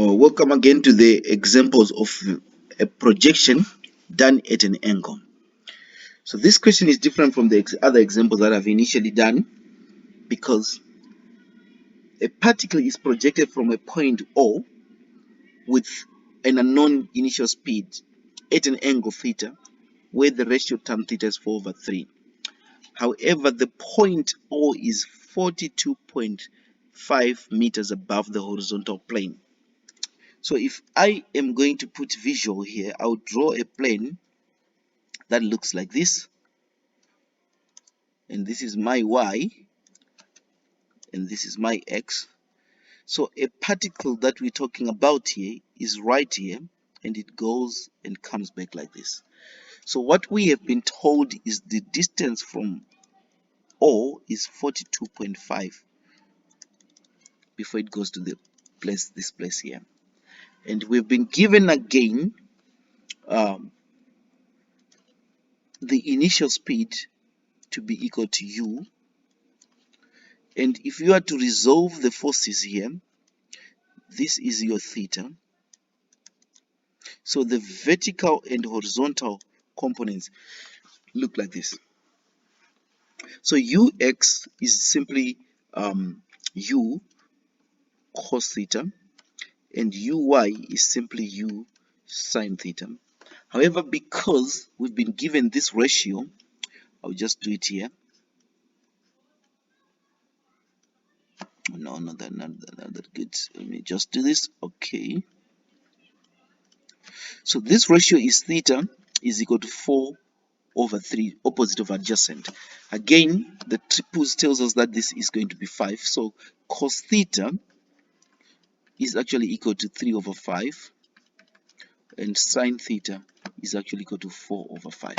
Welcome again to the examples of a projection done at an angle. So this question is different from the other examples that I've initially done because a particle is projected from a point O with an unknown initial speed at an angle theta where the ratio tan theta is 4/3. However, the point O is 42.5 meters above the horizontal plane. So if I am going to put visual here, I'll draw a plane that looks like this, and this is my y and this is my x. So a particle that we're talking about here is right here, and it goes and comes back like this. So what we have been told is the distance from O is 42.5 before it goes to this place here, and we've been given again the initial speed to be equal to u. And if you are to resolve the forces here, this is your theta. So the vertical and horizontal components look like this. So ux is simply u cos theta, and uy is simply u sin theta. However, because we've been given this ratio, I'll just do it here. No, not that good. Let me just do this. Okay. So this ratio is theta is equal to 4/3, opposite of adjacent. Again, the triples tells us that this is going to be 5. So cos theta is actually equal to 3/5, and sin theta is actually equal to 4/5.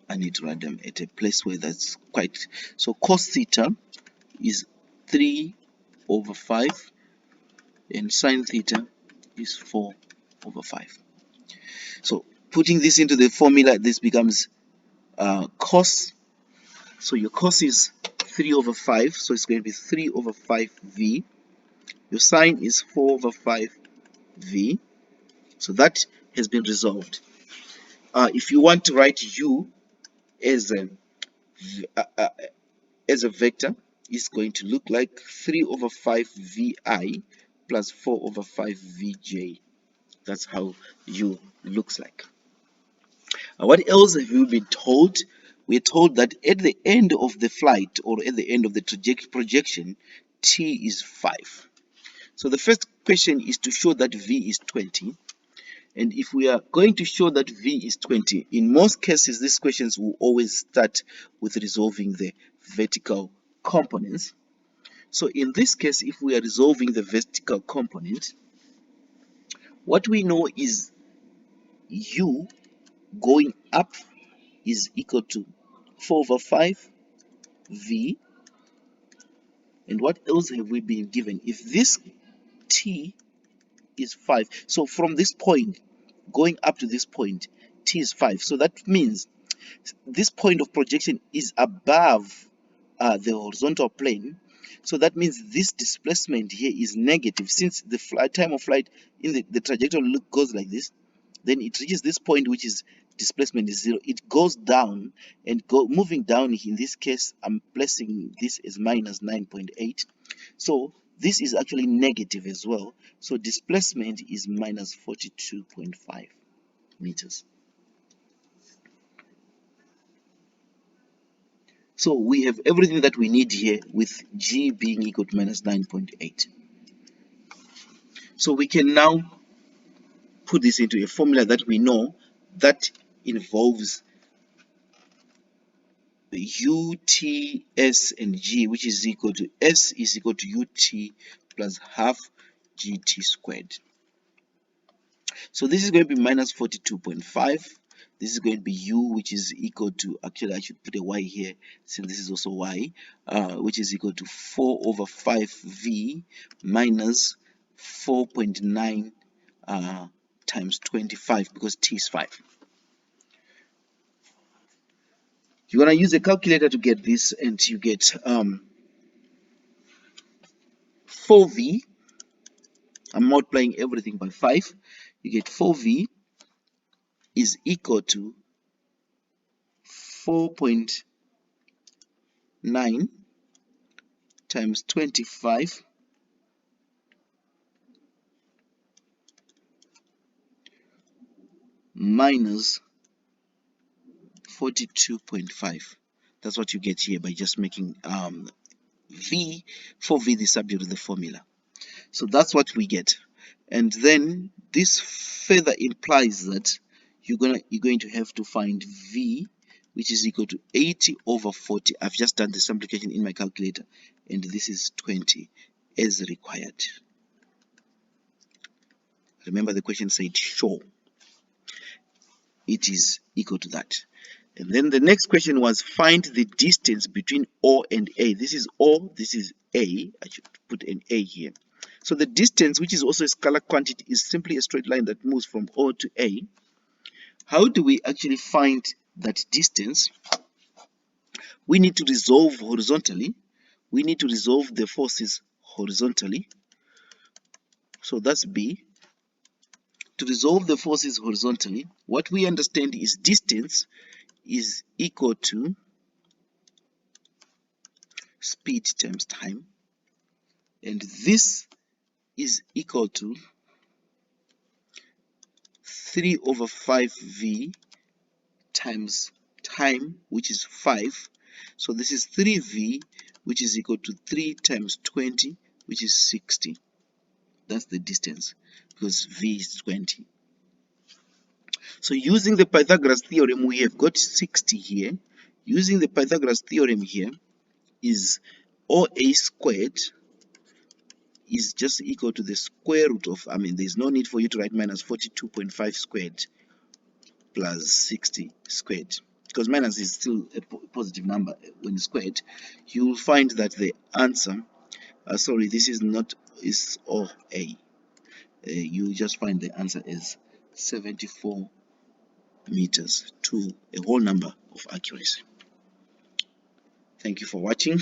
I need to write them at a place where that's quite. So cos theta is 3/5, and sin theta is 4/5. So putting this into the formula, this becomes cos. So your cos is 3/5, so it's going to be 3/5v. Your sine is 4/5v. So that has been resolved. If you want to write u as a vector, it's going to look like 3/5vi plus 4/5vj. That's how u looks like. What else have you been told? We're told that at the end of the flight, or at the end of the projection, t is 5. So the first question is to show that v is 20. And if we are going to show that v is 20, in most cases, these questions will always start with resolving the vertical components. So in this case, if we are resolving the vertical component, what we know is u going up is equal to 4/5v. And what else have we been given? If this t is 5, so from this point going up to this point, t is 5. So that means this point of projection is above the horizontal plane. So that means this displacement here is negative, since the time of flight in the trajectory goes like this. Then it reaches this point, which is displacement is 0. It goes down, and moving down. In this case, I'm placing this as minus 9.8. So this is actually negative as well. So displacement is minus 42.5 meters. So we have everything that we need here, with g being equal to minus 9.8. So we can now put this into a formula that we know that involves u, t, s, and g, which is equal to s is equal to ut plus half gt squared. So this is going to be minus 42.5. This is going to be u, which is equal to, actually I should put a y here since this is also y, which is equal to 4/5v minus 4.9 times 25, because t is 5. You're going to use a calculator to get this, and you get 4v I'm multiplying everything by 5. You get 4v is equal to 4.9 times 25 minus 42.5. That's what you get here by just making v 4v the subject of the formula. So that's what we get. And then this further implies that you're going to have to find v, which is equal to 80 over 40. I've just done the simplification in my calculator, and this is 20 as required. Remember, the question said show it is equal to that. And then the next question was find the distance between O and A. This is O, this is A. I should put an A here. So the distance, which is also a scalar quantity, is simply a straight line that moves from O to A. How do we actually find that distance? We need to resolve horizontally. We need to resolve the forces horizontally. So that's B. To resolve the forces horizontally, what we understand is distance is equal to speed times time, and this is equal to 3 over 5v times time, which is 5. So this is 3v, which is equal to 3 times 20, which is 60. That's the distance, because v is 20. So using the Pythagoras theorem, we have got 60 here. Using the Pythagoras theorem here is OA squared is just equal to the square root of, there's no need for you to write minus 42.5 squared plus 60 squared, because minus is still a positive number when squared. You will find that the answer, sorry, this is not, is OA. You just find the answer is 74 meters to a whole number of accuracy. Thank you for watching.